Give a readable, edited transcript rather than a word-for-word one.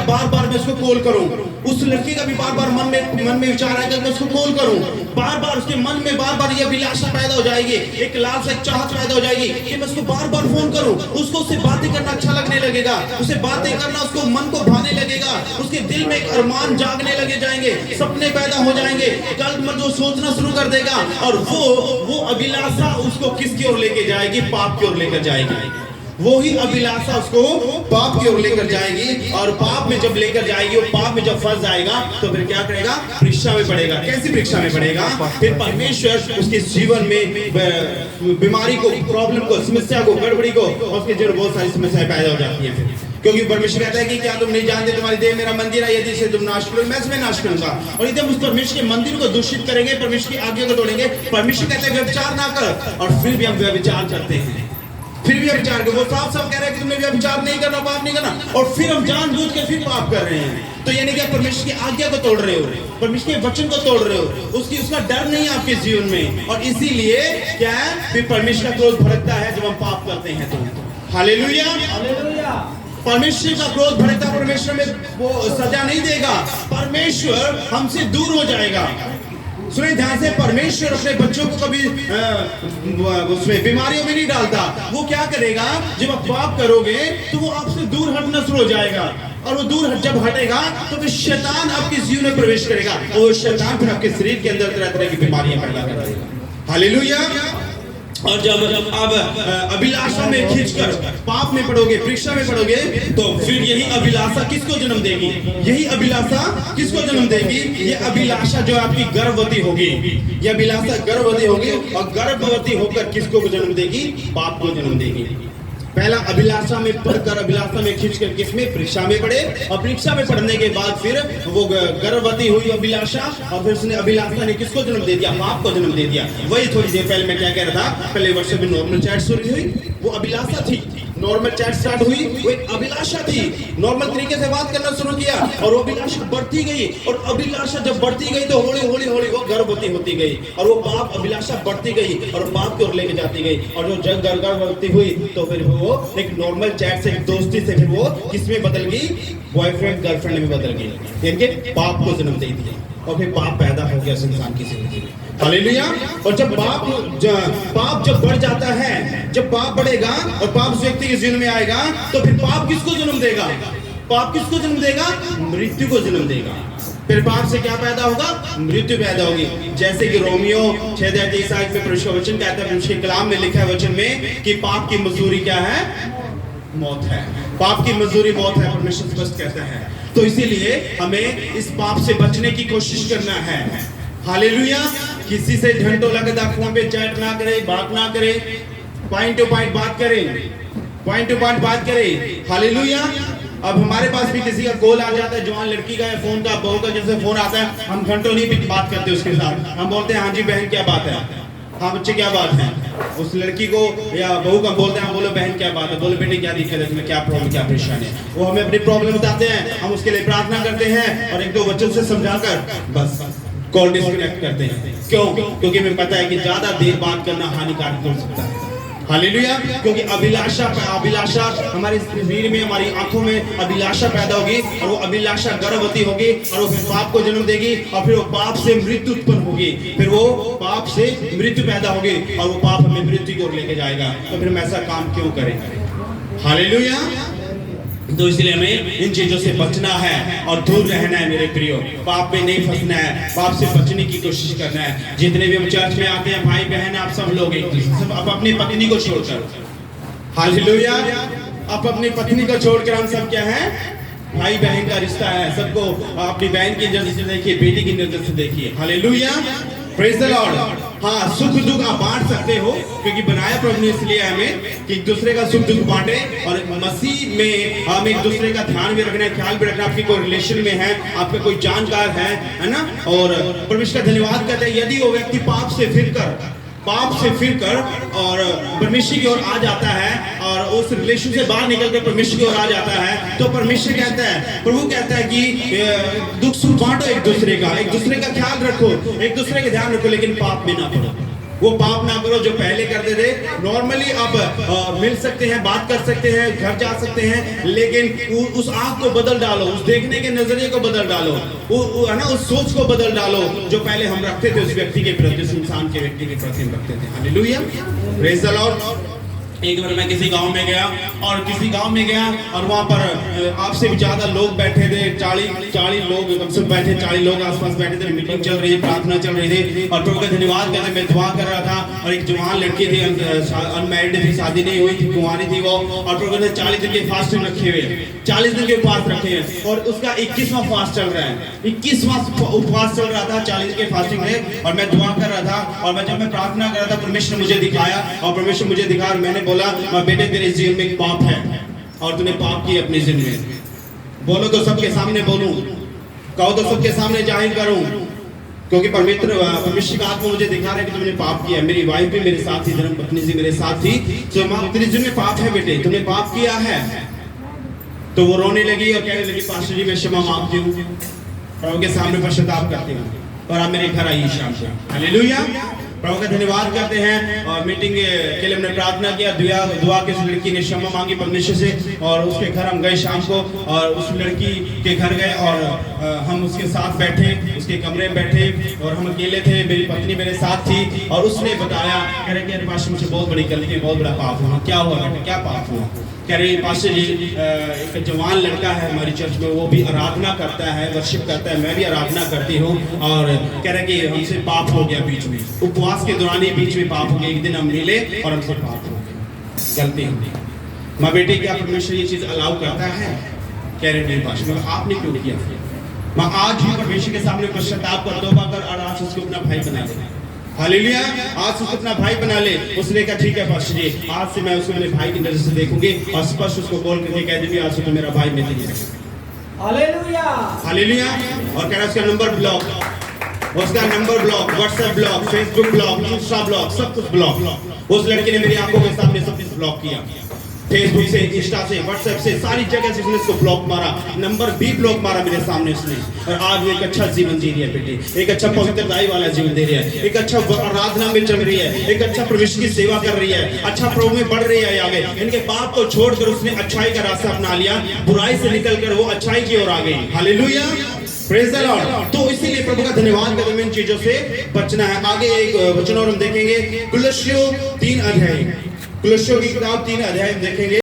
बार बार मैं उसको कॉल करूं, उस लड़की का भी बार बार मन में विचार आएगा मैं उसको कॉल करूं, बार बार उसके मन में बार बार ये अभिलाषा पैदा हो जाएगी, एक लालसा, एक चाहत पैदा हो जाएगी कि मैं उसको बार बार फोन करूं, उसको उससे बातें करना अच्छा लगने लगेगा, उससे बातें करना उसको मन को भाने लगेगा, उसके दिल में एक अरमान जागने लगे जाएंगे, सपने पैदा हो जाएंगे, कल में जो सोचना शुरू कर देगा, और वो अभिलाषा उसको किसकी ओर लेके जाएगी? पाप की ओर लेकर जाएगी। वो ही अभिलाषा उसको पाप की ओर लेकर जाएगी, और पाप में जब लेकर जाएगी, वो पाप में जब फंस जाएगा तो फिर क्या करेगा? परीक्षा में पड़ेगा। कैसी परीक्षा में पड़ेगा? फिर परमेश्वर उसके जीवन में बीमारी को, प्रॉब्लम को, समस्या को, गड़बड़ी को, और उसके जीवन बहुत सारी समस्याएं पैदा हो जाती है। क्योंकि परमेश्वर कहता है कि क्या तुम नहीं जानते तुम्हारी देह मेरा मंदिर है, यदि इसे तुम नाश करोगे मैं इसमें नाश करूंगा। और यदि हम उस परमेश्वर के मंदिर को दूषित करेंगे, परमेश्वर की आज्ञा को तोड़ेंगे, परमेश्वर कहता है व्यभिचार ना कर, और फिर भी हम व्यभिचार करते हैं, फिर भी व्यभिचार कर, वो साफ साफ कह रहे हैं कि तुमने व्यभिचार नहीं करना, पाप नहीं करना, और फिर हम जानबूझ के फिर पाप कर रहे हैं। तो यानी कि आप परमेश्वर की आज्ञा को तोड़ रहे हो, परमेश्वर के वचन को तोड़ रहे हो, उसका डर नहीं है आपके जीवन में, और इसीलिए क्या है? फिर परमेश्वर का क्रोध भड़कता है जब हम पाप करते हैं। तो हालेलुया, हालेलुया। परमेश्वर का क्रोध भड़कता, परमेश्वर में वो सजा नहीं देगा, परमेश्वर हमसे दूर हो जाएगा। सुनिए ध्यान से, परमेश्वर अपने बच्चों को कभी उसमें बीमारियों में नहीं डालता। वो क्या करेगा? जब आप पाप करोगे तो वो आपसे दूर हटना शुरू हो जाएगा, और वो दूर जब हटेगा तो फिर शैतान आपके जीवन में प्रवेश करेगा, और वो शैतान फिर आपके शरीर के अंदर तरह तरह की बीमारियां पैदा कर देगा। हालेलुया। और जब अब अभिलाषा में खींचकर पाप में पड़ोगे, परीक्षा में पड़ोगे, तो फिर यही अभिलाषा किसको जन्म देगी? यही अभिलाषा किसको जन्म देगी? ये अभिलाषा जो आपकी गर्भवती होगी, ये अभिलाषा गर्भवती होगी, और गर्भवती होकर किसको जन्म देगी? पाप को जन्म देगी। पहला अभिलाषा में पढ़कर, अभिलाषा में खींचकर किसमें? परीक्षा में पड़े, और परीक्षा में पढ़ने के बाद फिर वो गर्भवती हुई अभिलाषा, और फिर उसने अभिलाषा ने किसको जन्म दे दिया? पाप को जन्म दे दिया। वही थोड़ी देर पहले मैं क्या कह रहा था, पहले वर्ष में नॉर्मल चैट शुरू हुई, वो अभिलाषा थी, नॉर्मल चैट स्टार्ट हुई, वो एक अभिलाषा थी, नॉर्मल तरीके से बात करना शुरू किया, और वो अभिलाषा बढ़ती गई, और अभिलाषा जब बढ़ती गई तो हौली हौली हौली वो गर्भवती होती गई, और वो पाप अभिलाषा बढ़ती गई और पाप की ओर लेके जाती गई, और जो जब गर्भवती हुई तो फिर वो एक नॉर्मल चैट से, एक दोस्ती से, फिर वो किसमें बदल गई? बॉयफ्रेंड गर्लफ्रेंड में बदल गई, यानी कि पाप को जन्म दे दिया, और फिर पाप पैदा हो गया इंसान की जिंदगी में। हालेलुया। और जब पाप जब बढ़ जाता है, जब पाप बढ़ेगा और पाप उस व्यक्ति के जीवन में आएगा, तो फिर पाप किसको जन्म देगा? पाप किसको जन्म देगा? मृत्यु को जन्म देगा। फिर पाप से क्या पैदा होगा? मृत्यु पैदा होगी। जैसे कि रोमियो 6:23 में परमेश्वर वचन कहता है, उसके कलाम में लिखा है वचन में कि पाप की मजदूरी क्या है? मौत है। पाप की मजदूरी मौत है, परमेश्वर स्पष्ट कहता है। तो इसीलिए हमें इस पाप से बचने की कोशिश करना है। हालेलुया। किसी से घंटों लगता फोन पे चैट ना करे, बात ना करे, पॉइंट टू पॉइंट बात करें, पॉइंट टू पॉइंट बात करें। हालेलुया। अब हमारे पास भी किसी का कॉल आ जाता है, जवान लड़की का है, फोन का, बहू का जैसे फोन आता है, हम घंटों नहीं बात करते उसके साथ, हम बोलते हैं हाँ जी बहन क्या बात है, हाँ बच्चे क्या बात है। उस लड़की को या बहू का बोलते हैं, हम बोलो बहन क्या बात है, बोलो बेटे क्या दिक्कत है तुम्हें, क्या प्रॉब्लम, क्या परेशानी है। वो हमें अपनी प्रॉब्लम बताते हैं, हम उसके लिए प्रार्थना करते हैं, और एक दो वचन से समझाकर बस कॉल डिस्कनेक्ट करते हैं। क्यों? क्योंकि हमें पता है कि ज्यादा देर बात करना हानिकारक हो सकता है। हालेलुया। क्योंकि अभिलाषा हमारे शरीर में, हमारी आंखों में अभिलाषा पैदा होगी, और वो अभिलाषा गर्भवती होगी, और वो फिर पाप को जन्म देगी, और फिर वो पाप से मृत्यु उत्पन्न होगी, फिर वो पाप से मृत्यु पैदा होगी, और वो पाप हमें मृत्यु की ओर लेके जाएगा। तो फिर हम ऐसा काम क्यों करें? हालेलुया। तो इसलिए हमें इन चीजों से बचना है और दूर रहना है मेरे प्रियो। पाप में नहीं फंसना है, पाप से बचने की कोशिश करना है। जितने भी हम चर्च में आते हैं भाई बहन, आप सब लोग एक सब आप अपनी पत्नी को छोड़कर, हालेलुया, आप अपनी पत्नी को छोड़कर हम सब क्या है? भाई बहन का रिश्ता है। सबको अपनी बहन की नजर से देखिए, बेटी की नजर से देखिए। Hallelujah, praise the Lord. हाँ, सुख दुख आप बांट सकते हो, क्योंकि बनाया प्रभु ने इसलिए हमें कि एक दूसरे का सुख दुख बांटे, और मसीह में हम एक दूसरे का ध्यान भी रखना है, ख्याल भी रखना। आपकी कोई रिलेशन में है, आपका कोई जानकार है ना, और परमेश्वर का धन्यवाद करते हैं यदि वो व्यक्ति पाप से फिरकर और परमेश्वर की ओर आ जाता है, और उस रिलेशन से बाहर निकल कर परमेश्वर की ओर आ जाता है, तो परमेश्वर कहता है, प्रभु कहता है कि दुख सुख बांटो एक दूसरे का ख्याल रखो, एक दूसरे का ध्यान रखो, लेकिन पाप में ना पड़ो। वो पाप ना करो जो पहले करते थे। नॉर्मली अब मिल सकते हैं, बात कर सकते हैं, घर जा सकते हैं, लेकिन उस आंख को बदल डालो, उस देखने के नजरिए को बदल डालो, है ना, उस सोच को बदल डालो जो पहले हम रखते थे उस व्यक्ति के प्रति, उस इंसान के व्यक्ति के प्रति हम रखते थे। Hallelujah, praise the Lord. एक बार मैं किसी गांव में गया और वहां पर आपसे भी ज्यादा लोग बैठे थे, 40 लोग कम से कम बैठे, 40 लोग आसपास बैठे थे। मीटिंग चल रही थी, प्रार्थना चल रही थी और प्रभु का धन्यवाद करने मैं दुआ कर रहा था। और एक जवान लड़की थी, अनमैरिड थी, शादी नहीं हुई थी, कुंवारी थी वो, और प्रभु ने 40 दिन के फास्टिंग रखे हुए, 40 दिन के उपवास रखे हैं और उसका 21वां फास्ट चल रहा है, 21वां उपवास चल रहा था, 40 दिन के फास्टिंग में। और मैं दुआ कर रहा था और जब मैं प्रार्थना कर रहा था परमेश्वर मुझे दिखाया और मैंने बोला बेटे तेरे जीवन में एक पाप है और तूने पाप किया अपने जिंदगी में। बोलो तो सबके सामने बोलूं, कहो तो सबके सामने जाहिर करूं, क्योंकि परमेश्वर का आत्मा मुझे दिखा रहा है कि तुमने पाप किया। मेरी वाइफ भी मेरे साथ थी, धर्म पत्नी जी मेरे साथ थी। तो मां तेरे जीवन में पाप है बेटे, तुमने पाप किया है। तो वो रोने लगी और कहने लगी पास्टर जी मैं क्षमा मांगती हूँ, प्रभु के सामने पश्चाताप करती हूँ और आप मेरे घर आइए शाम को। हालेलुया, प्रभु का धन्यवाद करते हैं। और मीटिंग के लिए हमने प्रार्थना किया, दुआ के उस लड़की ने क्षमा मांगी परमेश्वर से और उसके घर हम गए शाम को और उस लड़की के घर गए और हम उसके साथ बैठे, उसके कमरे में बैठे और हम अकेले थे, मेरी पत्नी मेरे साथ थी और उसने बताया, कह रहे कि पास्टर मुझे बहुत बड़ी गलती, बहुत बड़ा पाप हुआ। क्या हुआ बेटा, क्या पाप हुआ? कह रहे पास्टर जी एक जवान लड़का है हमारी चर्च में, वो भी आराधना करता है, वर्शिप करता है, मैं भी आराधना करती हूँ, और कह रहे कि हमसे पाप हो गया बीच में, उपवास के दौरान ही बीच में पाप हो गया। एक दिन हम मिले और हमसे पाप हो गया, गलती हो गई। माँ बेटी क्या परमेश्वर ये चीज अलाउ करता है? कह रहे नहीं पास्टर, आपने क्यों किया? माँ आज ही परमेश्वर के सामने पश्चाताप कर, तौबा कर और आज उसको अपना भाई बना दे। हालेलुया, आज उसको अपना भाई बना ले। उसने कहा ठीक है पास्टर जी, आज से मैं उसको मेरे भाई की नजर से देखूंगी और स्पष्ट उसको बोल करके कह दूंगी आज से तो मेरा भाई मैं नहीं। Hallelujah, hallelujah. और कह रहा उसका number block, WhatsApp block, Facebook block, Insta block, सब कुछ ब्लॉक। उस लड़की ने मेरी आंखों के सामने सब कुछ ब्लॉक किया, फेसबुक से, इंस्टा से, व्हाट्सएप से, सारी जगह से उसने इसको ब्लॉक मारा, नंबर भी ब्लॉक मारा मेरे सामने उसने। और आज वो एक अच्छा जीवन जी रही है बेटी, एक अच्छा पवित्रताई वाला जीवन दे रही है, एक अच्छा आराधना में चल रही है, एक अच्छा परमेश्वर की सेवा कर रही है, अच्छा प्रभु में बढ़ रही है आगे। इनके पाप को छोड़कर उसने अच्छाई का रास्ता अपना लिया, बुराई से निकलकर वो अच्छाई की ओर आ गई। Hallelujah, praise the Lord. तो इसीलिए प्रभु का धन्यवाद करते हुए इन चीजों से बचना है। आगे एक वचन और हम देखेंगे, कुलस्सियों 3 अध्याय, कुलस्सियों की किताब 3 अध्याय देखेंगे।